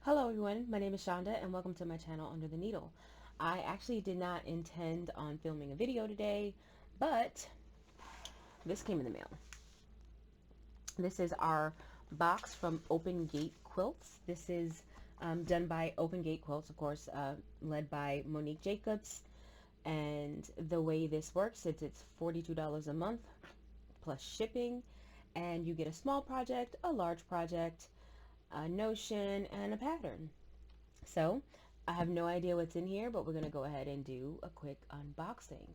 Hello everyone, my name is Shonda and welcome to my channel Under the Needle. I actually did not intend on filming a video today, but this came in the mail. This is our box from Open Gate Quilts. This is done by Open Gate Quilts, of course, led by Monique Jacobs. And the way this works is it's $42 a month plus shipping, and you get a small project, a large project, a notion, and a pattern. So I have no idea what's in here, but we're going to go ahead and do a quick unboxing.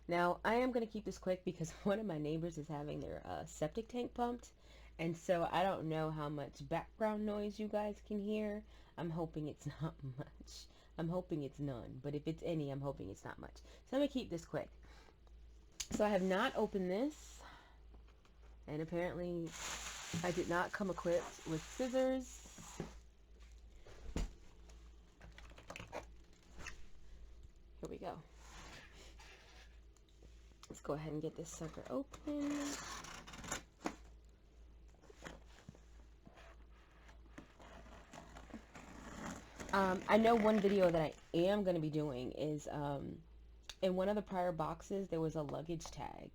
Now I am going to keep this quick because one of my neighbors is having their septic tank pumped, and so I don't know how much background noise you guys can hear. I'm hoping it's not much. I'm hoping it's none, but if it's any, I'm hoping it's not much. So I'm going to keep this quick. So I have not opened this, and apparently I did not come equipped with scissors. Here we go. Let's go ahead and get this sucker open. I know one video that I am going to be doing is in one of the prior boxes there was a luggage tag.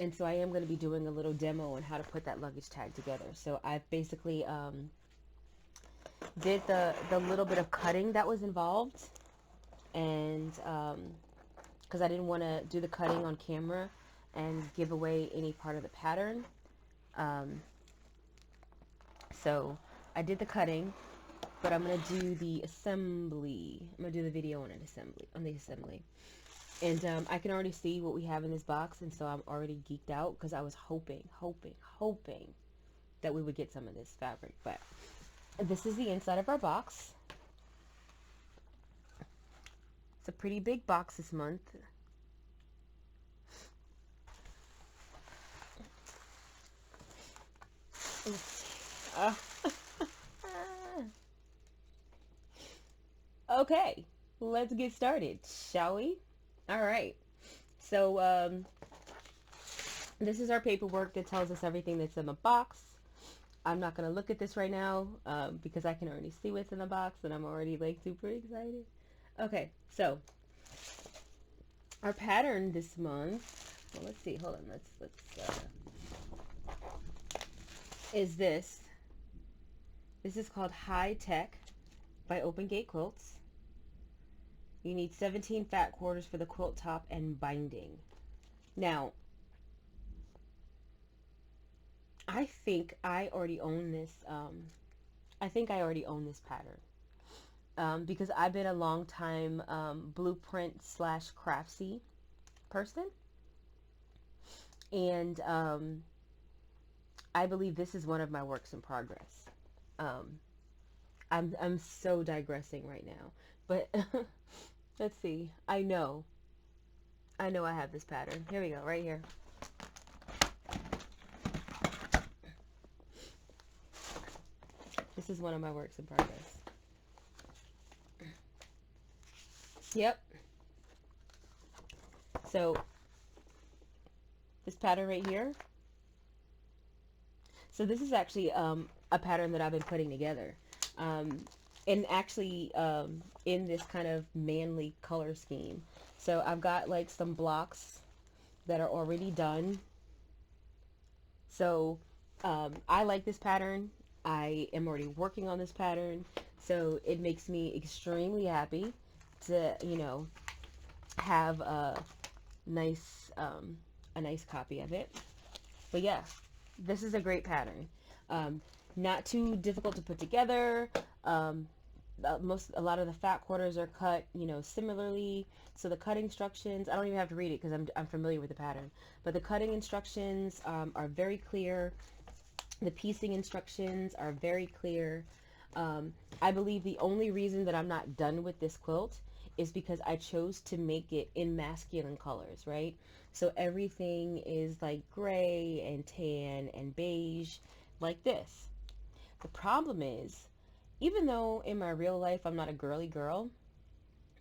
And so I am going to be doing a little demo on how to put that luggage tag together. So I basically did the little bit of cutting that was involved. And because I didn't want to do the cutting on camera and give away any part of the pattern. So I did the cutting, but I'm going to do the assembly. I'm going to do the video on the assembly. And I can already see what we have in this box, and so I'm already geeked out because I was hoping that we would get some of this fabric. But this is the inside of our box. It's a pretty big box this month. Okay, let's get started, shall we? All right. So this is our paperwork that tells us everything that's in the box. I'm not going to look at this right now because I can already see what's in the box and I'm already like super excited. Okay, so our pattern this month, well, let's see, hold on, let's is this. This is called High Tech by Open Gate Quilts. You need 17 fat quarters for the quilt top and binding. Now, I think I already own this. I think I already own this pattern because I've been a long time blueprint slash craftsy person, and I believe this is one of my works in progress. I'm so digressing right now, but let's see. I know I have this pattern. Here we go, right here. This is one of my works in progress. Yep. So this pattern right here. So this is actually a pattern that I've been putting together. And actually in this kind of manly color scheme. So I've got like some blocks that are already done. So I like this pattern. I am already working on this pattern. So it makes me extremely happy to, you know, have a nice copy of it. But yeah, this is a great pattern. Not too difficult to put together. A lot of the fat quarters are cut, you know, similarly. So the cutting instructions, I don't even have to read it because I'm familiar with the pattern. But the cutting instructions are very clear. The piecing instructions are very clear. I believe the only reason that I'm not done with this quilt is because I chose to make it in masculine colors, right? So everything is like gray and tan and beige like this. The problem is, even though in my real life I'm not a girly girl,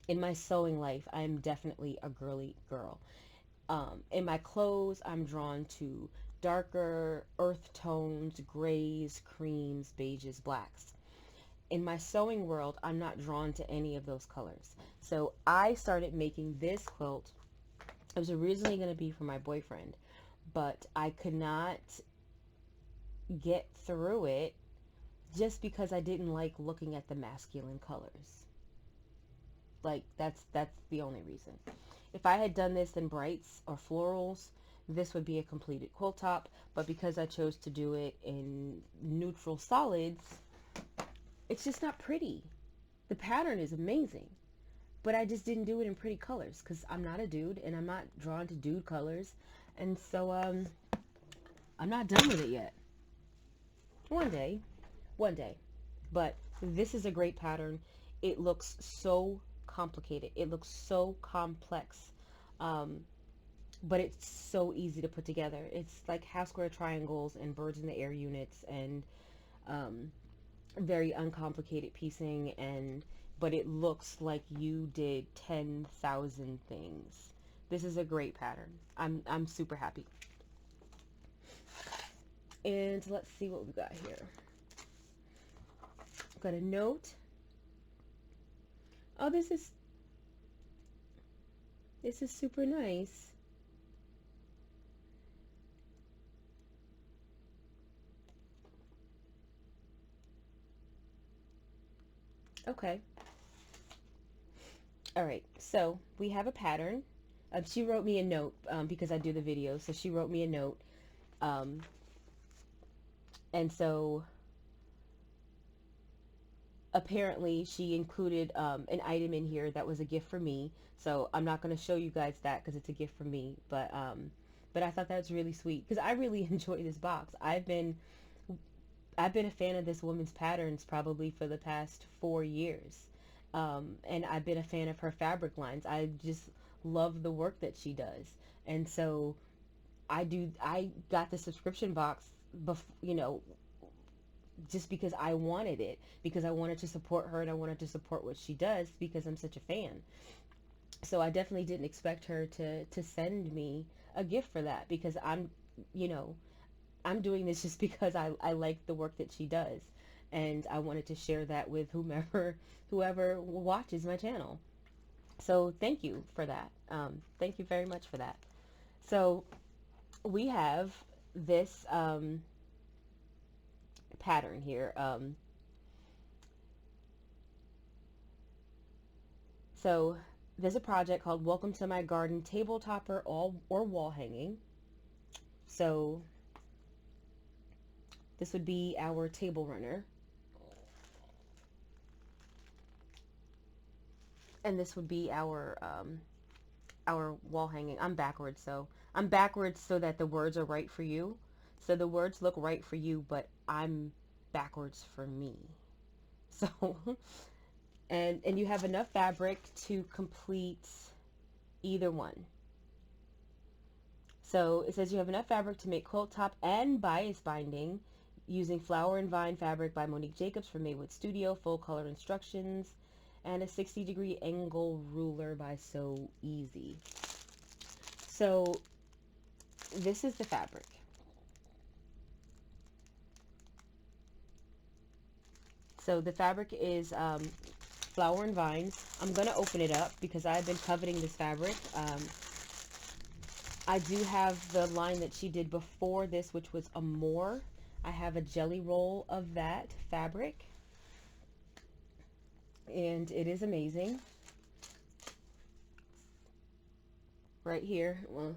in my sewing life I'm definitely a girly girl. In my clothes I'm drawn to darker earth tones, grays, creams, beiges, blacks. in my sewing world, I'm not drawn to any of those colors. So I started making this quilt. It was originally going to be for my boyfriend, but I could not get through it just because I didn't like looking at the masculine colors. Like that's the only reason. If I had done this in brights or florals, this would be a completed quilt top, but because I chose to do it in neutral solids, it's just not pretty. The pattern is amazing, but I just didn't do it in pretty colors because I'm not a dude and I'm not drawn to dude colors. And so I'm not done with it yet. One day, one day. But this is a great pattern. It looks so complicated. It looks so complex. Um, but it's so easy to put together. It's like half square triangles and birds in the air units and um, very uncomplicated piecing, and but it looks like you did 10,000 things. This is a great pattern. I'm super happy. And let's see what we got here. Got a note. Oh, this is super nice. Okay. All right. So we have a pattern. She wrote me a note because I do the video. So she wrote me a note. Um, and so apparently she included an item in here that was a gift for me. So I'm not going to show you guys that because it's a gift for me. But I thought that was really sweet because I really enjoy this box. I've been a fan of this woman's patterns probably for the past 4 years. And I've been a fan of her fabric lines. I just love the work that she does. And so I got the subscription box just because I wanted it, because I wanted to support her and I wanted to support what she does because I'm such a fan. So I definitely didn't expect her to send me a gift for that because you know, I'm doing this just because I like the work that she does, and I wanted to share that with whoever watches my channel. So thank you for that. Thank you very much for that. So we have this pattern here. So there's a project called Welcome to My Garden Table Topper or Wall Hanging. So this would be our table runner. And this would be our wall hanging. I'm backwards so that the words are right for you. So the words look right for you, but I'm backwards for me. So and you have enough fabric to complete either one. So it says you have enough fabric to make quilt top and bias binding using Flower and Vine fabric by Monique Jacobs from Maywood Studio, full color instructions, and a 60-degree angle ruler by So Easy. So this is the fabric. So the fabric is Flower and Vines. I'm going to open it up because I've been coveting this fabric. I do have the line that she did before this, which was Amore. I have a jelly roll of that fabric, and it is amazing. Right here, well,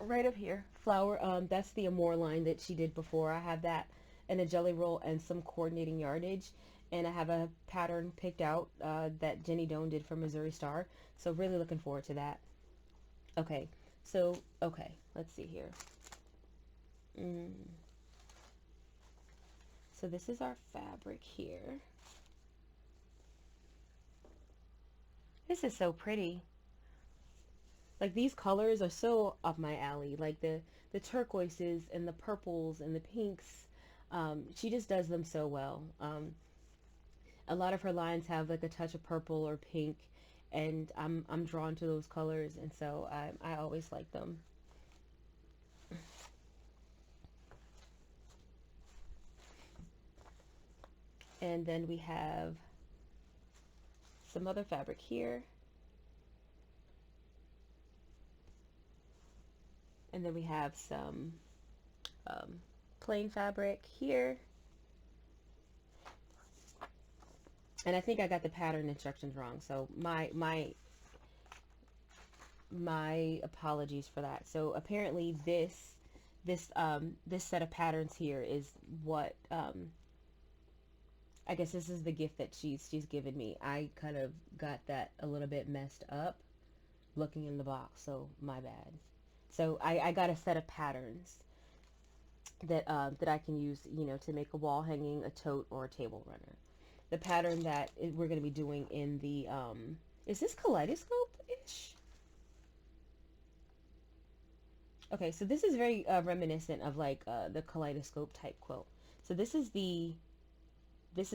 right up here, flower. That's the Amore line that she did before. I have that and a jelly roll and some coordinating yardage, and I have a pattern picked out that Jenny Doan did for Missouri Star. So really looking forward to that. Okay, okay, let's see here. Mm. So this is our fabric here. This is so pretty. Like these colors are so up my alley. Like the turquoises and the purples and the pinks. She just does them so well. A lot of her lines have like a touch of purple or pink, and I'm drawn to those colors, and so I always like them. And then we have some other fabric here. And then we have some plain fabric here. And I think I got the pattern instructions wrong, so my apologies for that. So apparently this set of patterns here is what I guess this is the gift that she's given me. I kind of got that a little bit messed up looking in the box, so my bad. So I got a set of patterns that that I can use, you know, to make a wall hanging, a tote, or a table runner. The pattern that we're going to be doing in the is this kaleidoscope-ish? Okay, so this is very reminiscent of like the kaleidoscope type quilt. So this is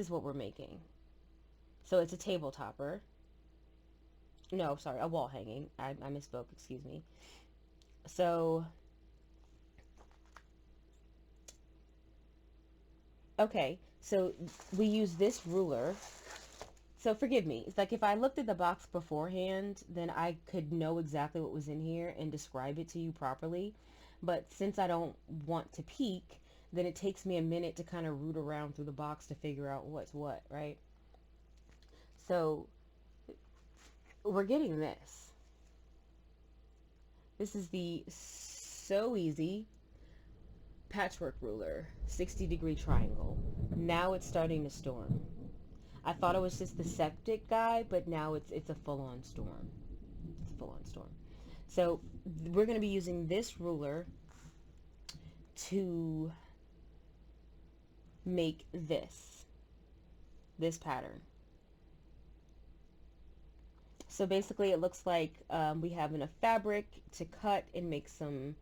what we're making. So it's a table topper. No, sorry, a wall hanging. I misspoke, excuse me. So, okay, so we use this ruler. So forgive me. It's like if I looked at the box beforehand, then I could know exactly what was in here and describe it to you properly. But since I don't want to peek, then it takes me a minute to kind of root around through the box to figure out what's what, right? So we're getting this. This is the So Easy patchwork ruler, 60-degree triangle. Now it's starting to storm. I thought it was just the septic guy, but now it's a full-on storm. It's a full-on storm. So we're going to be using this ruler to make this pattern. So basically it looks like we have enough fabric to cut and make some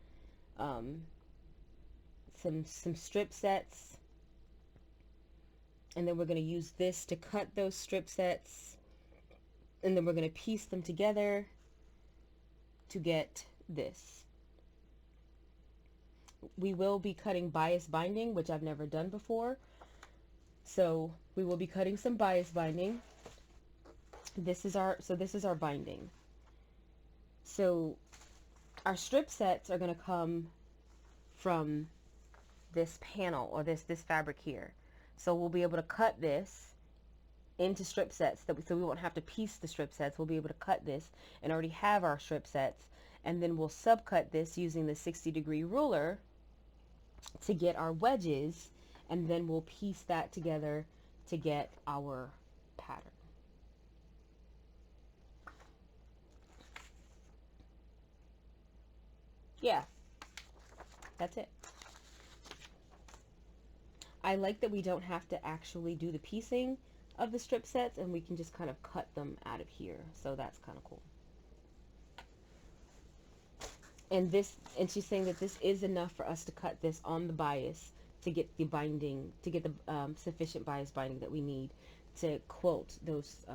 strip sets, and then we're going to use this to cut those strip sets, and then we're going to piece them together to get this. We will be cutting bias binding, which I've never done before, so we will be cutting some bias binding. This is our binding. So our strip sets are going to come from this panel, or this fabric here. So we'll be able to cut this into strip sets, so we won't have to piece the strip sets. We'll be able to cut this and already have our strip sets, and then we'll subcut this using the 60-degree ruler to get our wedges, and then we'll piece that together to get our pattern. Yeah, that's it. I like that we don't have to actually do the piecing of the strip sets, and we can just kind of cut them out of here. So that's kind of cool. And she's saying that this is enough for us to cut this on the bias to get the binding, to get the sufficient bias binding that we need to quilt those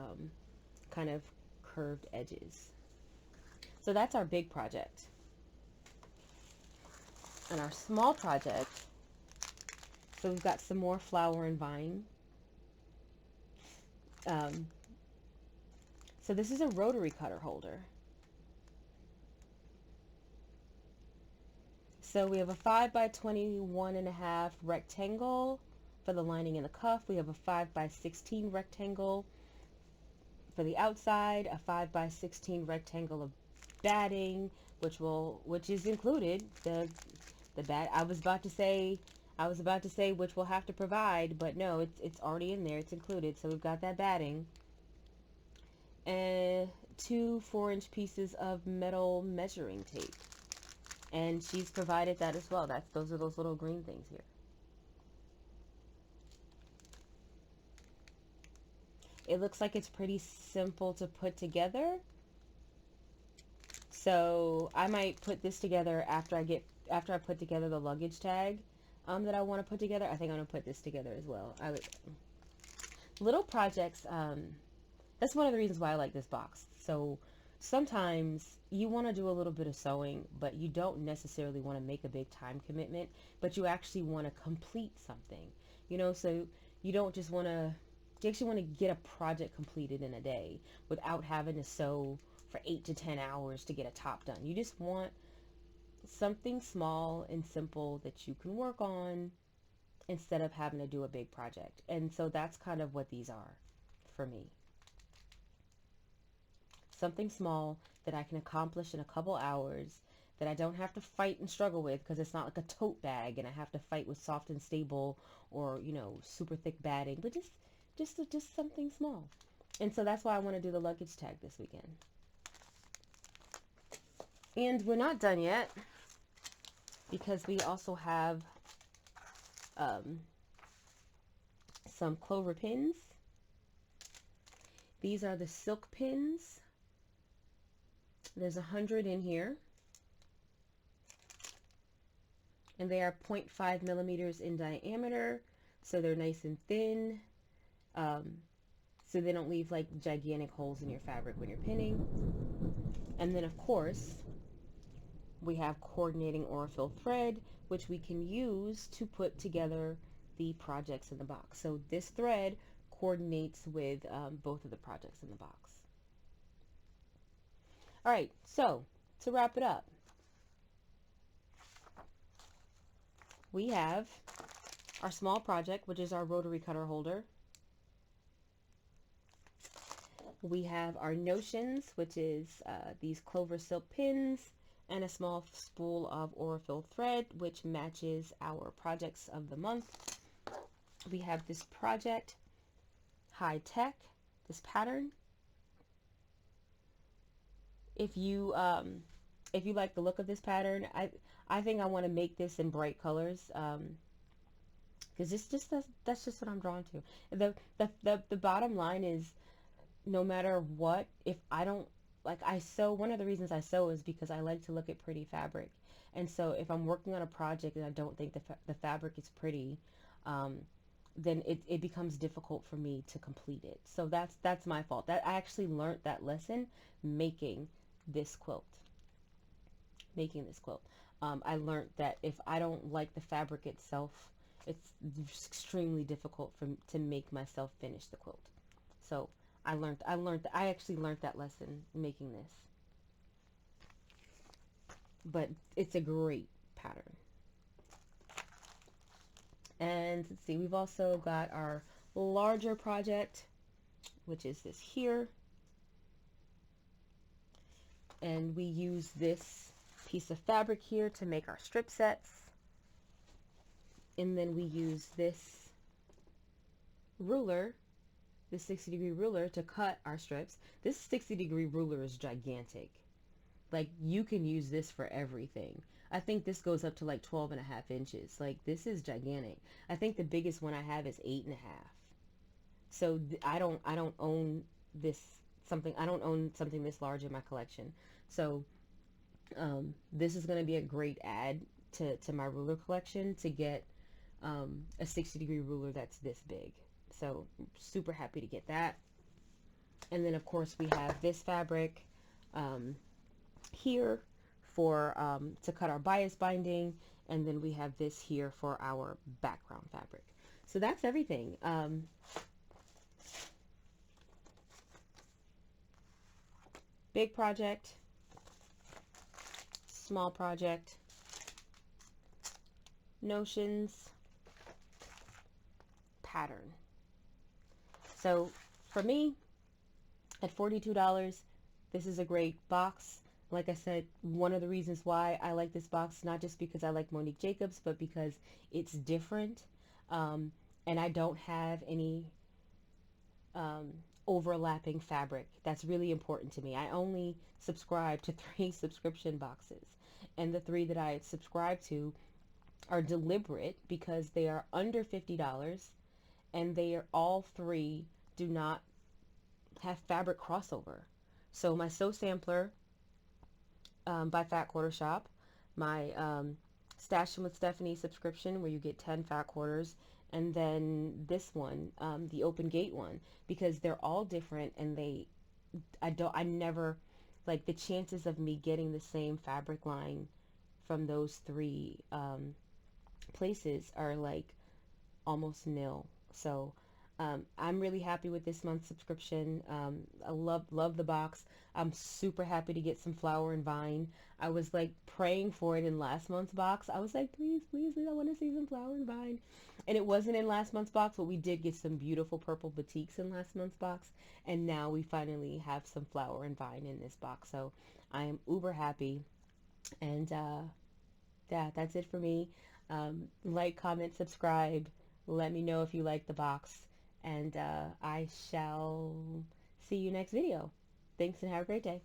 kind of curved edges. So that's our big project. And our small project, so we've got some more flower and vine. So this is a rotary cutter holder. So we have a 5x21.5 rectangle for the lining and the cuff. We have a 5x16 rectangle for the outside, a 5x16 rectangle of batting, which is included. The bat. I was about to say which we'll have to provide, but no, it's already in there. It's included. So we've got that batting. And 2 4-inch pieces of metal measuring tape. And she's provided that as well. Those are those little green things here. It looks like it's pretty simple to put together. So I might put this together after I put together the luggage tag that I want to put together. I think I'm going to put this together as well. Little projects, that's one of the reasons why I like this box. So sometimes you want to do a little bit of sewing, but you don't necessarily want to make a big time commitment, but you actually want to complete something, you know. So you don't just want to, you actually want to get a project completed in a day without having to sew for 8 to 10 hours to get a top done. You just want something small and simple that you can work on instead of having to do a big project. And so that's kind of what these are for me. Something small that I can accomplish in a couple hours, that I don't have to fight and struggle with, because it's not like a tote bag and I have to fight with soft and stable or, you know, super thick batting, but just something small. And so that's why I want to do the luggage tag this weekend. And we're not done yet, because we also have some clover pins. These are the silk pins. There's 100 in here, and they are 0.5 millimeters in diameter, so they're nice and thin, so they don't leave like gigantic holes in your fabric when you're pinning. And then of course we have coordinating Aurifil thread, which we can use to put together the projects in the box. So this thread coordinates with both of the projects in the box. All right, so to wrap it up, we have our small project, which is our rotary cutter holder. We have our notions, which is these clover silk pins and a small spool of Aurifil thread, which matches our projects of the month. We have this project, high tech, this pattern. If you like the look of this pattern, I think I want to make this in bright colors, because that's just what I'm drawn to. The bottom line is, no matter what, if I don't, like, I sew, one of the reasons I sew is because I like to look at pretty fabric. And so if I'm working on a project and I don't think the fabric is pretty, then it becomes difficult for me to complete it. So that's my fault. That I actually learned that lesson making this quilt. I learned that if I don't like the fabric itself, it's extremely difficult to make myself finish the quilt. So I actually learned that lesson making this. But it's a great pattern. And let's see, we've also got our larger project, which is this here. And we use this piece of fabric here to make our strip sets. And then we use this ruler, the 60-degree ruler, to cut our strips. This 60-degree ruler is gigantic. Like, you can use this for everything. I think this goes up to like 12.5 inches. Like, this is gigantic. I think the biggest one I have is 8.5. So I don't own this I don't own something this large in my collection. So this is going to be a great add to my ruler collection, to get a 60-degree ruler that's this big. So super happy to get that. And then of course we have this fabric here for to cut our bias binding, and then we have this here for our background fabric. So that's everything. Big project, small project, notions, pattern. So for me, at $42, this is a great box. Like I said, one of the reasons why I like this box, not just because I like Monique Jacobs, but because it's different, and I don't have any overlapping fabric. That's really important to me. I only subscribe to 3 subscription boxes, and the 3 that I subscribe to are deliberate because they are under $50, and they are all 3 do not have fabric crossover. So my Sew Sampler by Fat Quarter Shop, my Stashin' with Stephanie subscription where you get 10 fat quarters, and then this one, the Open Gate one, because they're all different, and I never, like, the chances of me getting the same fabric line from those 3 places are like almost nil. So I'm really happy with this month's subscription. I love the box. I'm super happy to get some Flower and Vine. I was like praying for it in last month's box. I was like, please, please, please, I want to see some Flower and Vine. And it wasn't in last month's box, but we did get some beautiful purple batiks in last month's box. And now we finally have some Flower and Vine in this box. So I am uber happy. And yeah, that's it for me. Like, comment, subscribe. Let me know if you like the box. And I shall see you next video. Thanks and have a great day.